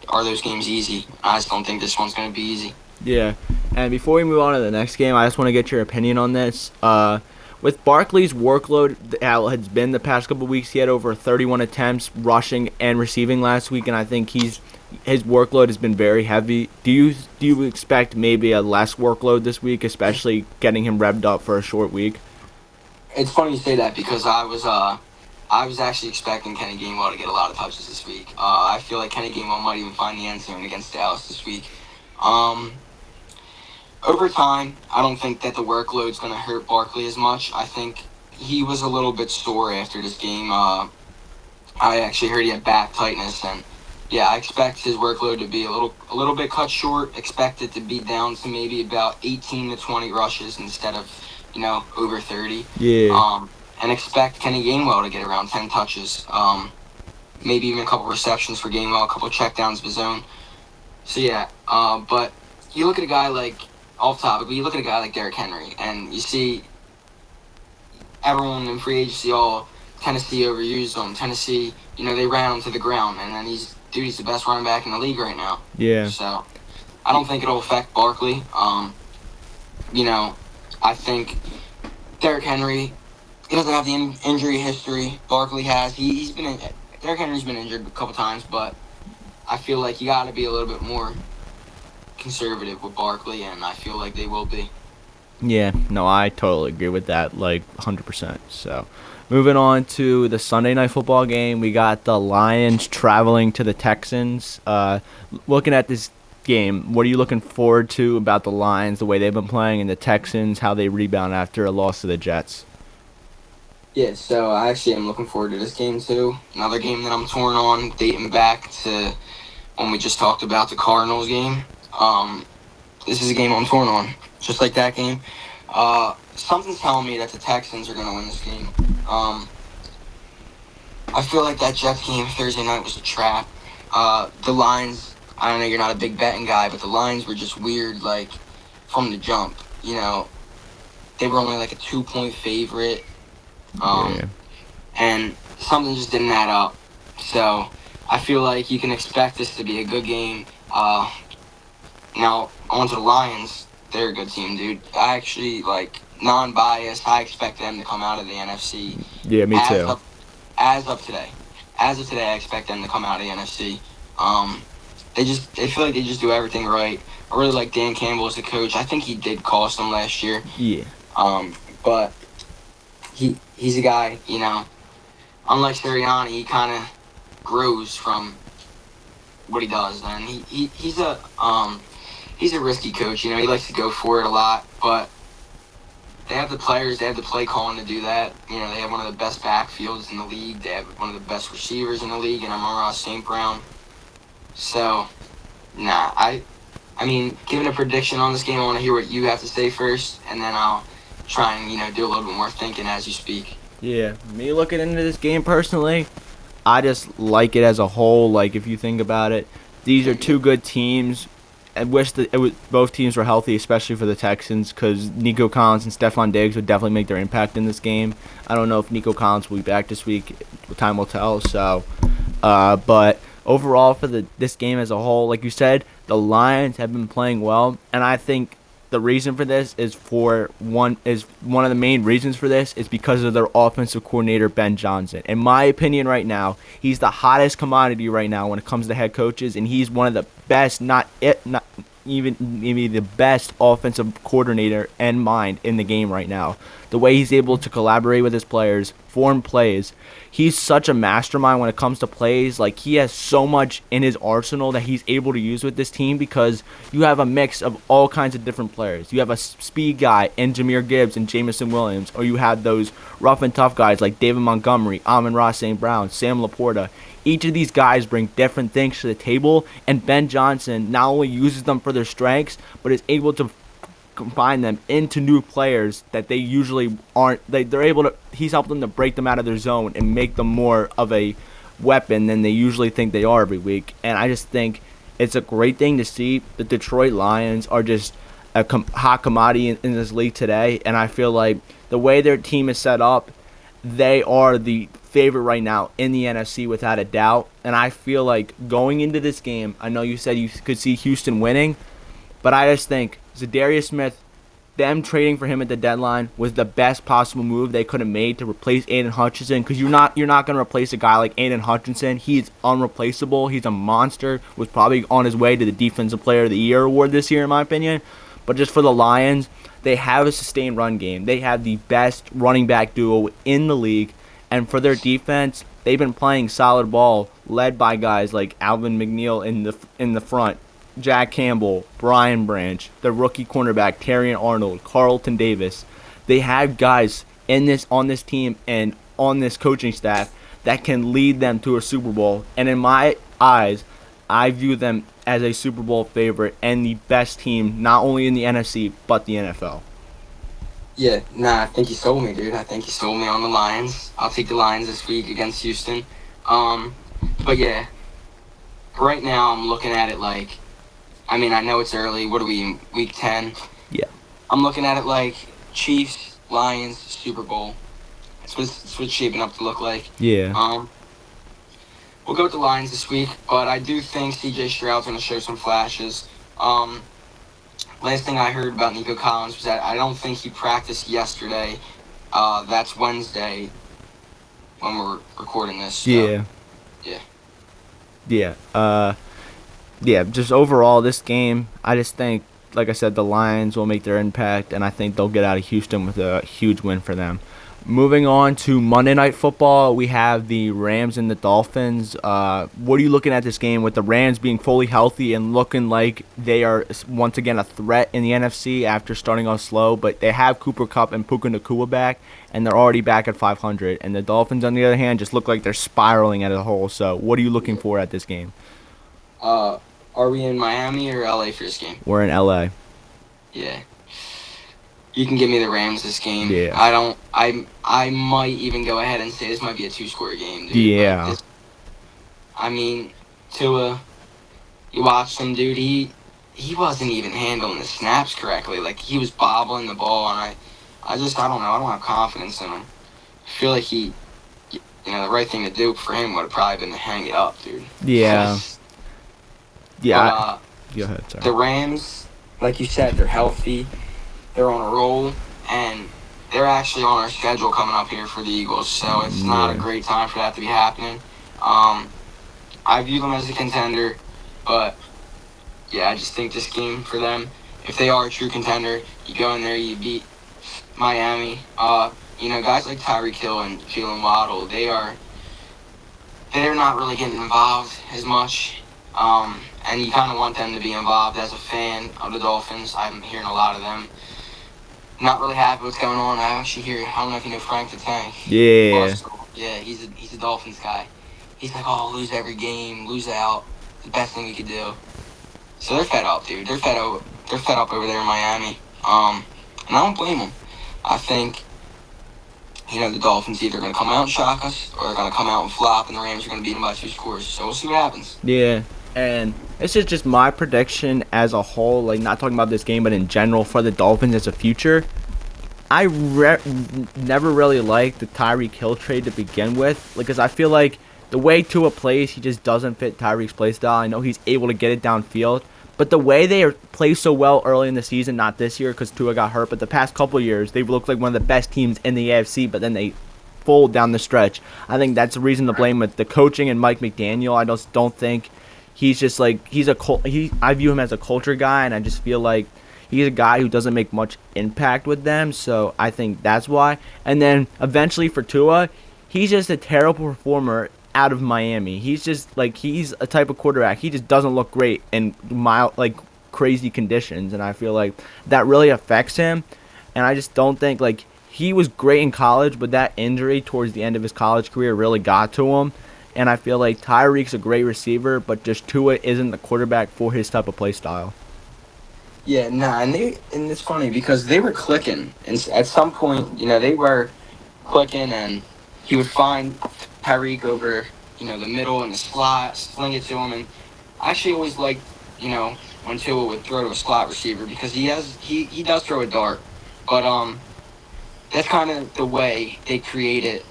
are those games easy. I just don't think this one's going to be easy. Yeah. And before we move on to the next game, I just want to get your opinion on this. With Barkley's workload, how it's been the past couple of weeks, he had over 31 attempts rushing and receiving last week, and I think his workload has been very heavy. Do you expect maybe a less workload this week, especially getting him revved up for a short week? It's funny you say that because I was actually expecting Kenny Gainwell to get a lot of touches this week. I feel like Kenny Gainwell might even find the end zone against Dallas this week. Over time, I don't think that the workload's going to hurt Barkley as much. I think he was a little bit sore after this game. I actually heard he had back tightness, and yeah, I expect his workload to be a little bit cut short. Expect it to be down to maybe about 18 to 20 rushes instead of, over 30. Yeah. And expect Kenny Gainwell to get around 10 touches. Maybe even a couple receptions for Gainwell, a couple checkdowns of his own. So yeah, but you look at a guy like, off topic, but you look at a guy like Derrick Henry, and you see everyone in free agency, all Tennessee overused him. Tennessee, they ran him to the ground, and then he's the best running back in the league right now. Yeah. So I don't think it'll affect Barkley. I think Derrick Henry, he doesn't have the injury history Barkley has. Derrick Henry's been injured a couple times, but I feel like you got to be a little bit more conservative with Barkley, and I feel like they will be. Yeah, no, I totally agree with that, like 100%. So, moving on to the Sunday night football game, we got the Lions traveling to the Texans. Looking at this game, what are you looking forward to about the Lions, the way they've been playing, and the Texans, how they rebound after a loss to the Jets? Yeah, so I actually am looking forward to this game too. Another game that I'm torn on, dating back to when we just talked about the Cardinals game. This is a game I'm torn on, just like that game. Something's telling me that the Texans are going to win this game. I feel like that Jets game Thursday night was a trap. The Lions, I don't know, you're not a big betting guy, but the Lions were just weird, like, from the jump. They were only like a 2-point favorite. Yeah. And something just didn't add up. So I feel like you can expect this to be a good game. Now on to the Lions. They're a good team, dude. I actually non-biased. I expect them to come out of the NFC. Yeah, me too. As of today. As of today, I expect them to come out of the NFC. I feel like they just do everything right. I really like Dan Campbell as a coach. I think he did cost them last year. Yeah. But he's a guy, unlike Sirianni, he kind of grows from what he does, and he's a risky coach. He likes to go for it a lot, but they have the players, they have the play calling to do that. They have one of the best backfields in the league. They have one of the best receivers in the league, and Amon-Ra St. Brown. So, I mean, giving a prediction on this game, I want to hear what you have to say first, and then I'll try and do a little bit more thinking as you speak. Yeah, me looking into this game personally, I just like it as a whole. Like, if you think about it, these are two good teams. I wish that both teams were healthy, especially for the Texans, because Nico Collins and Stephon Diggs would definitely make their impact in this game. I don't know if Nico Collins will be back this week. Time will tell. So, but overall for this game as a whole, like you said, the Lions have been playing well, and I think the reason for this is one of the main reasons for this is because of their offensive coordinator, Ben Johnson. In my opinion right now, he's the hottest commodity right now when it comes to head coaches, and he's one of the best, not even maybe the best offensive coordinator and mind in the game right now. The way he's able to collaborate with his players, form plays. He's such a mastermind when it comes to plays. Like, he has so much in his arsenal that he's able to use with this team, because you have a mix of all kinds of different players. You have a speed guy in Jahmyr Gibbs and Jamison Williams, or you have those rough and tough guys like David Montgomery, Amon-Ra St. Brown, Sam Laporta. Each of these guys bring different things to the table, and Ben Johnson not only uses them for their strengths, but is able to combine them into new players that they usually aren't. They're able to. He's helped them to break them out of their zone and make them more of a weapon than they usually think they are every week. And I just think it's a great thing to see. The Detroit Lions are just a hot commodity in this league today, and I feel like the way their team is set up, they are the favorite right now in the NFC without a doubt. And I feel like going into this game, I know you said you could see Houston winning, but I just think Zadarius Smith, them trading for him at the deadline was the best possible move they could have made to replace Aiden Hutchinson, because you're not going to replace a guy like Aiden Hutchinson. He's unreplaceable. He's a monster. Was probably on his way to the Defensive Player of the Year award this year, in my opinion. But just for the Lions, they have a sustained run game. They have the best running back duo in the league. And for their defense, they've been playing solid ball, led by guys like Alvin McNeil in the front, Jack Campbell, Brian Branch, the rookie cornerback Terrion Arnold, Carlton Davis. They have guys on this team and on this coaching staff that can lead them to a Super Bowl. And in my eyes, I view them as a Super Bowl favorite and the best team, not only in the NFC, but the NFL. Yeah, I think you sold me, dude. I think you sold me on the Lions. I'll take the Lions this week against Houston. But yeah, right now I'm looking at it like, I know it's early. What are we in, week 10? Yeah. I'm looking at it like Chiefs, Lions, Super Bowl. That's what it's shaping up to look like. Yeah. We'll go with the Lions this week, but I do think C.J. Stroud's going to show some flashes. Last thing I heard about Nico Collins was that I don't think he practiced yesterday. That's Wednesday when we're recording this. So, yeah. Yeah, just overall, this game, I just think, like I said, the Lions will make their impact, and I think they'll get out of Houston with a huge win for them. Moving on to Monday Night Football, we have the Rams and the Dolphins. What are you looking at this game with the Rams being fully healthy and looking like they are once again a threat in the NFC after starting off slow? But they have Cooper Kupp and Puka Nacua back, and they're already back at 500. And the Dolphins, on the other hand, just look like they're spiraling at a hole. So what are you looking for at this game? Are we in Miami or LA for this game? We're in LA. Yeah. You can give me the Rams this game. Yeah. I might even go ahead and say this might be a 2-score game, dude. Yeah. Tua, you watched him, dude. He wasn't even handling the snaps correctly. Like, he was bobbling the ball, and I don't know. I don't have confidence in him. I feel like he the right thing to do for him would have probably been to hang it up, dude. Yeah. Yeah. Go ahead, The sorry. Rams, like you said, they're healthy. They're on a roll, and they're actually on our schedule coming up here for the Eagles, so it's not a great time for that to be happening. I view them as a contender, but yeah, I just think this game for them, if they are a true contender, you go in there, you beat Miami. Guys like Tyreek Hill and Jalen Waddle, they're not really getting involved as much. And you kind of want them to be involved. As a fan of the Dolphins, I'm hearing a lot of them not really happy what's going on. I actually hear, I don't know if you know Frank the Tank. Yeah. Yeah, he's a Dolphins guy. He's like, oh, lose every game, lose out. The best thing we could do. So they're fed up, dude. They're fed up over there in Miami. And I don't blame them. I think, the Dolphins either going to come out and shock us or they're going to come out and flop, and the Rams are going to beat them by 2 scores. So we'll see what happens. Yeah. And this is just my prediction as a whole, like not talking about this game, but in general for the Dolphins as a future. I never really liked the Tyreek Hill trade to begin with, because I feel like the way Tua plays, he just doesn't fit Tyreek's play style. I know he's able to get it downfield, but the way they play so well early in the season, not this year because Tua got hurt, but the past couple of years, they've looked like one of the best teams in the AFC, but then they fold down the stretch. I think that's the reason to blame with the coaching and Mike McDaniel. I just don't think he's just like I view him as a culture guy, and I just feel like he's a guy who doesn't make much impact with them, so I think that's why. And then eventually for Tua, he's just a terrible performer out of Miami. He's just like, he's a type of quarterback. He just doesn't look great in mild, like crazy conditions, and I feel like that really affects him. And I just don't think, like, he was great in college, but that injury towards the end of his college career really got to him. And I feel like Tyreek's a great receiver, but just Tua isn't the quarterback for his type of play style. Yeah, and it's funny because they were clicking, and at some point, they were clicking, and he would find Tyreek over, the middle and the slot, sling it to him, and I actually always liked, when Tua would throw to a slot receiver because he does throw a dart, but that's kind of the way they created,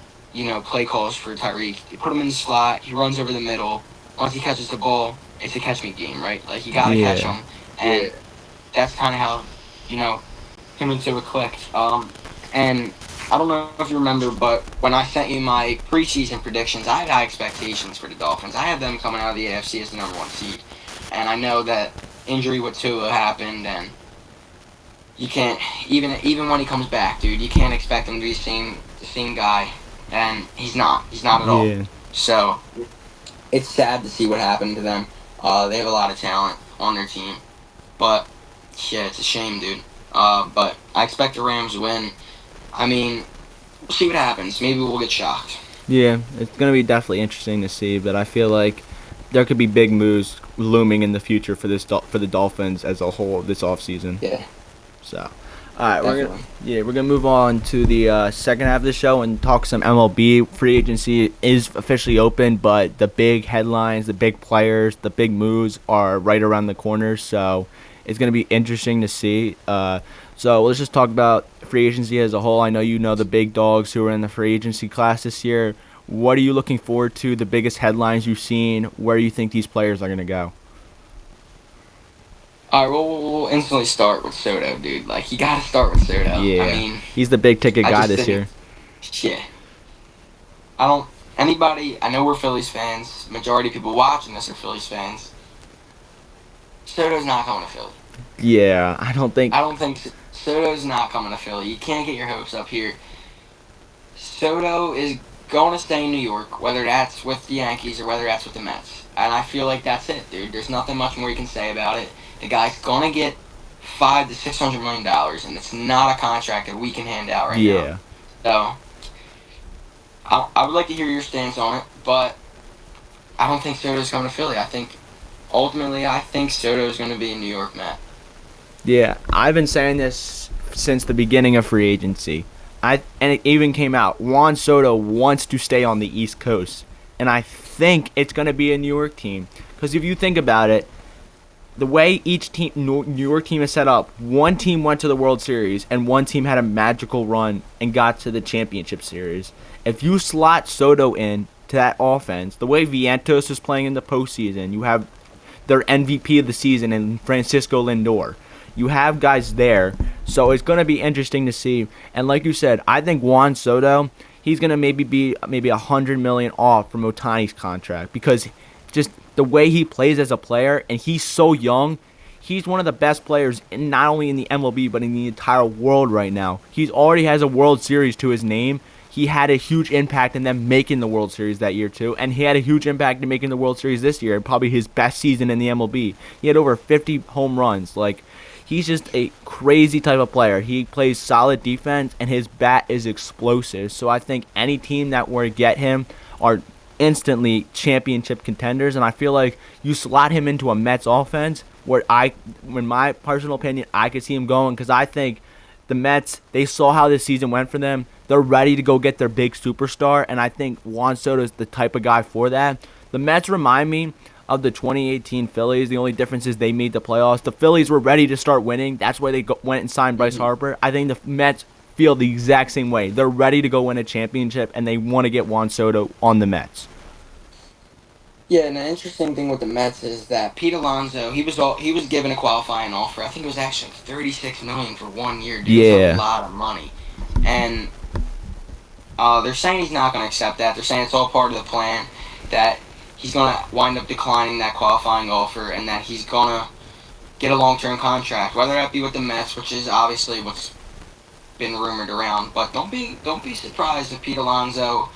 play calls for Tyreek. They put him in the slot, he runs over the middle. Once he catches the ball, it's a catch me game, right? Like, you gotta catch him, and that's kind of how, him and Tua clicked. And I don't know if you remember, but when I sent you my preseason predictions, I had high expectations for the Dolphins. I had them coming out of the AFC as the number 1 seed, and I know that injury with Tua happened, and you can't even when he comes back, dude. You can't expect him to be the same guy, and he's not at all. Yeah. So it's sad to see what happened to them. They have a lot of talent on their team, but yeah, it's a shame, dude. But I expect the Rams to win. I mean, we'll see what happens. Maybe we'll get shocked. Yeah, it's going to be definitely interesting to see, but I feel like there could be big moves looming in the future for the Dolphins as a whole this offseason. Yeah. So, all right, we're gonna move on to the second half of the show and talk some MLB. Free agency is officially open, but the big headlines, the big players, the big moves are right around the corner. So it's gonna be interesting to see. So let's just talk about free agency as a whole. I know you know the big dogs who are in the free agency class this year. What are you looking forward to? The biggest headlines you've seen? Where do you think these players are gonna go? All right, we'll instantly start with Soto, dude. Like, you gotta start with Soto. Yeah, I mean, he's the big ticket guy this year. Yeah. I know we're Phillies fans. Majority of people watching this are Phillies fans. Soto's not coming to Philly. Yeah, I don't think Soto's not coming to Philly. You can't get your hopes up here. Soto is going to stay in New York, whether that's with the Yankees or whether that's with the Mets. And I feel like that's it, dude. There's nothing much more you can say about it. The guy's going to get $500 to $600 million, and it's not a contract that we can hand out right now. So, I would like to hear your stance on it, but I don't think Soto's coming to Philly. Ultimately, I think Soto's going to be in New York, Matt. Yeah, I've been saying this since the beginning of free agency. And it even came out. Juan Soto wants to stay on the East Coast, and I think it's going to be a New York team. Because if you think about it, the way each team, New York team is set up, one team went to the World Series and one team had a magical run and got to the championship series. If you slot Soto in to that offense, the way Vientos is playing in the postseason, you have their MVP of the season in Francisco Lindor. You have guys there, so it's going to be interesting to see. And like you said, I think Juan Soto, he's going to maybe be $100 million off from Ohtani's contract because just the way he plays as a player, and he's so young. He's one of the best players, not only in the MLB, but in the entire world right now. He already has a World Series to his name. He had a huge impact in them making the World Series that year, too. And he had a huge impact in making the World Series this year. Probably his best season in the MLB. He had over 50 home runs. Like, he's just a crazy type of player. He plays solid defense, and his bat is explosive. So I think any team that were to get him are instantly championship contenders. And I feel like you slot him into a Mets offense, where in my personal opinion, I could see him going, because I think the Mets, they saw how this season went for them. They're ready to go get their big superstar, and I think Juan Soto is the type of guy for that. The Mets remind me of the 2018 Phillies. The only difference is they made the playoffs. The Phillies were ready to start winning. That's why they went and signed Bryce Harper. I think the Mets feel the exact same way. They're ready to go win a championship, and they want to get Juan Soto on the Mets. Yeah, and the interesting thing with the Mets is that Pete Alonso, he was given a qualifying offer. I think it was actually $36 million for 1 year. Dude, Yeah, that's a lot of money. And they're saying he's not going to accept that. They're saying it's all part of the plan, that he's going to wind up declining that qualifying offer, and that he's going to get a long-term contract, whether that be with the Mets, which is obviously what's been rumored around. But don't be surprised if Pete Alonso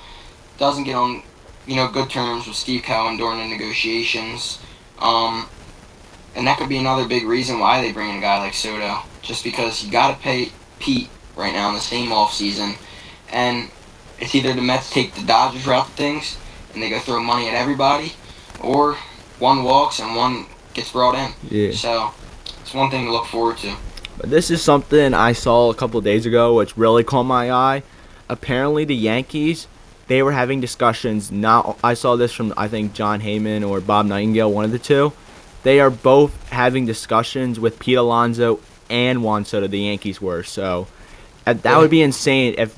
doesn't get on good terms with Steve Cohen during the negotiations. And that could be another big reason why they bring in a guy like Soto, just because you got to pay Pete right now in the same offseason. And it's either the Mets take the Dodgers route of things and they go throw money at everybody, or one walks and one gets brought in. Yeah. So it's one thing to look forward to. But this is something I saw a couple of days ago, which really caught my eye. Apparently, the Yankees, they were having discussions. Now, I saw this from, I think, John Heyman or Bob Nightingale, one of the two. They are both having discussions with Pete Alonso and Juan Soto. The Yankees were. So that would be insane if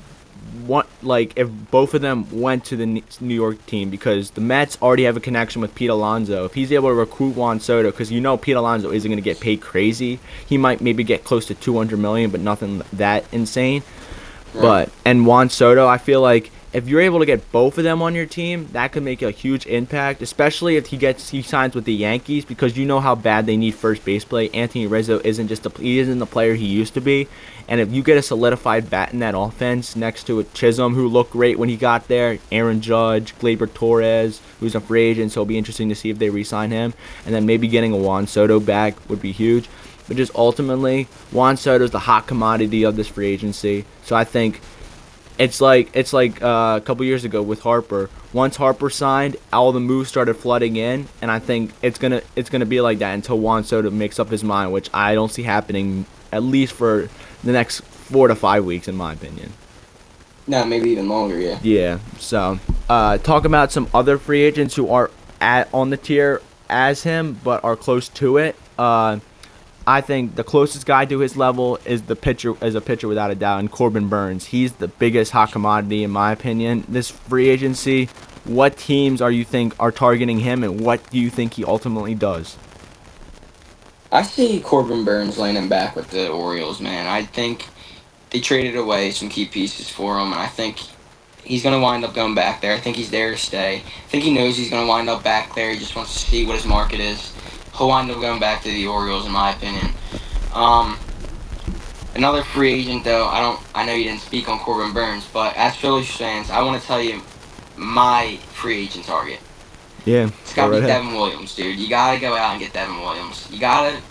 both of them went to the New York team, because the Mets already have a connection with Pete Alonso. If he's able to recruit Juan Soto, because Pete Alonso isn't going to get paid crazy. He might maybe get close to $200 million, but nothing that insane. Right. And Juan Soto, I feel like if you're able to get both of them on your team, that could make a huge impact, especially if he signs with the Yankees, because you know how bad they need first base play. Anthony Rizzo isn't the player he used to be, and if you get a solidified bat in that offense next to a Chisholm, who looked great when he got there, Aaron Judge, Gleyber Torres, who's a free agent, so it'll be interesting to see if they re-sign him, and then maybe getting a Juan Soto back would be huge. But just ultimately, Juan Soto is the hot commodity of this free agency, so I think it's like a couple years ago with Harper. Once Harper signed, all the moves started flooding in, and I think it's gonna be like that until Juan Soto makes up his mind, which I don't see happening at least for the next 4 to 5 weeks, in my opinion. No, maybe even longer. Yeah. Yeah. So, talk about some other free agents who are on the tier as him, but are close to it. I think the closest guy to his level is a pitcher without a doubt, and Corbin Burns. He's the biggest hot commodity in my opinion. This free agency, what teams are targeting him, and what do you think he ultimately does? I see Corbin Burns landing back with the Orioles, man. I think they traded away some key pieces for him, and I think he's going to wind up going back there. I think he's there to stay. I think he knows he's going to wind up back there. He just wants to see what his market is. He'll wind up going back to the Orioles, in my opinion. Another free agent, though, I know you didn't speak on Corbin Burns, but as Phillies fans, I want to tell you my free agent target. Yeah. It's got to be Devin Williams, dude. You got to go out and get Devin Williams. You got to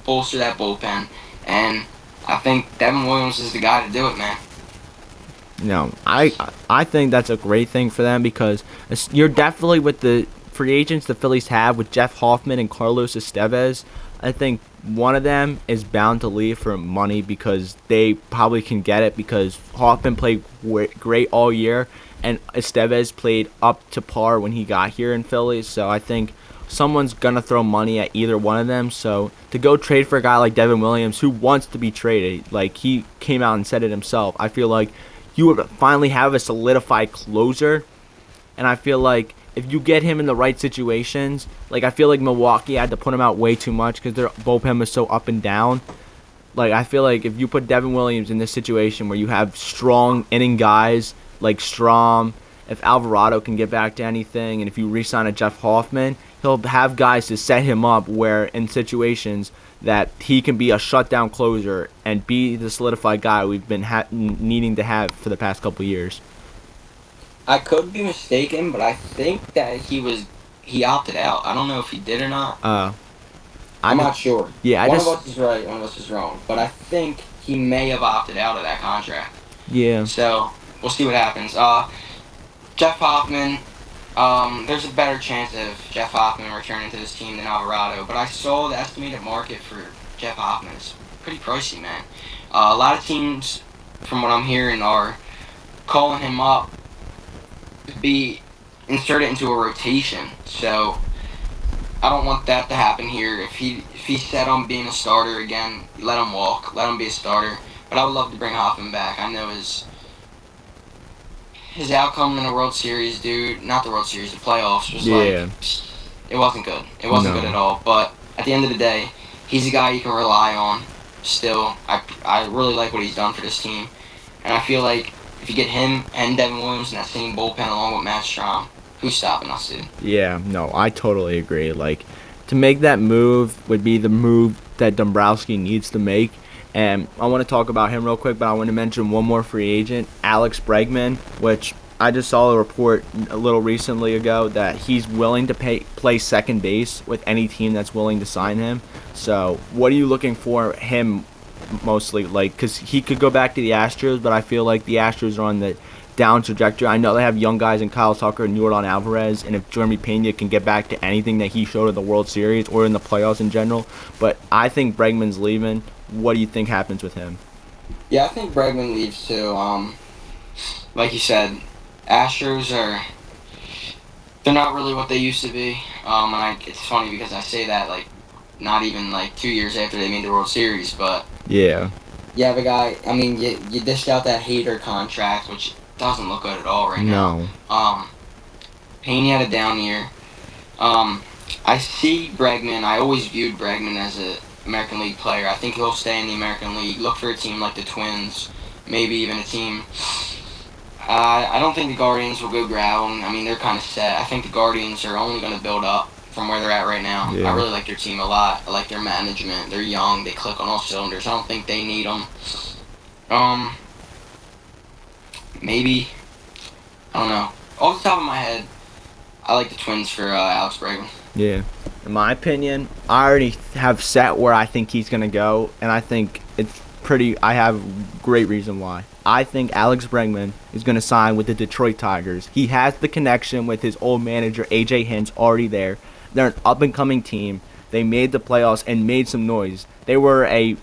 bolster that bullpen, and I think Devin Williams is the guy to do it, man. No, I think that's a great thing for them, because you're definitely with the free agents the Phillies have with Jeff Hoffman and Carlos Estevez. I think one of them is bound to leave for money, because they probably can get it, because Hoffman played great all year and Estevez played up to par when he got here in Philly. So I think someone's going to throw money at either one of them. So to go trade for a guy like Devin Williams, who wants to be traded, like he came out and said it himself, I feel like you would finally have a solidified closer. And I feel like if you get him in the right situations, like I feel like Milwaukee had to put him out way too much because their bullpen was so up and down. Like I feel like if you put Devin Williams in this situation where you have strong inning guys like Strom, if Alvarado can get back to anything, and if you re-sign a Jeff Hoffman, he'll have guys to set him up where in situations that he can be a shutdown closer and be the solidified guy we've been needing to have for the past couple of years. I could be mistaken, but I think that he opted out. I don't know if he did or not. I'm not sure. Yeah, one of us is right, one of us is wrong. But I think he may have opted out of that contract. Yeah. So we'll see what happens. Jeff Hoffman. There's a better chance of Jeff Hoffman returning to this team than Alvarado. But I saw the estimated market for Jeff Hoffman is pretty pricey, man. A lot of teams, from what I'm hearing, are calling him up to be inserted into a rotation. So I don't want that to happen here. If he's set on being a starter again, let him walk. Let him be a starter. But I would love to bring Hoffman back. I know his outcome in the World Series, dude. Not the World Series, the playoffs was it wasn't good. It wasn't good at all. But at the end of the day, he's a guy you can rely on. Still, I really like what he's done for this team, and I feel like if you get him and Devin Williams in that same bullpen along with Matt Strom, who's stopping us, dude? Yeah, no, I totally agree. Like, to make that move would be the move that Dombrowski needs to make. And I want to talk about him real quick, but I want to mention one more free agent, Alex Bregman, which I just saw a report a little recently ago that he's willing to play second base with any team that's willing to sign him. So what are you looking for him mostly? Like, because he could go back to the Astros, but I feel like the Astros are on the down trajectory. I know they have young guys in Kyle Tucker and Yordan Alvarez, and if Jeremy Pena can get back to anything that he showed in the World Series or in the playoffs in general, but I think Bregman's leaving. What do you think happens with him? Yeah, I think Bregman leaves too. Like you said, Astros they're not really what they used to be. It's funny because I say that like not even like 2 years after they made the World Series, but yeah. You have a guy. I mean, you dished out that Hader contract, which doesn't look good at all right now. Payne had a down year. I see Bregman. I always viewed Bregman as a American League player. I think he'll stay in the American League. Look for a team like the Twins, maybe even a team. I don't think the Guardians will go grab him. I mean, they're kind of set. I think the Guardians are only going to build up from where they're at right now. Yeah. I really like their team a lot. I like their management. They're young. They click on all cylinders. I don't think they need them. Maybe. I don't know. Off the top of my head, I like the Twins for Alex Bregman. Yeah. In my opinion, I already have set where I think he's going to go, and I think I have great reason why. I think Alex Bregman is going to sign with the Detroit Tigers. He has the connection with his old manager, A.J. Hinch, already there. They're an up-and-coming team. They made the playoffs and made some noise. They were a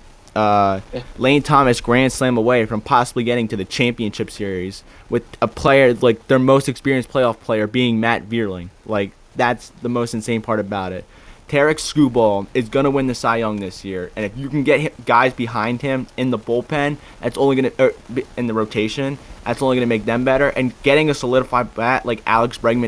Lane Thomas grand slam away from possibly getting to the championship series with a player, like their most experienced playoff player being Matt Vierling. Like, that's the most insane part about it. Tarek Skubal is going to win the Cy Young this year, and if you can get guys behind him in the bullpen, that's only going to in the rotation, that's only going to make them better. And getting a solidified bat like Alex Bregman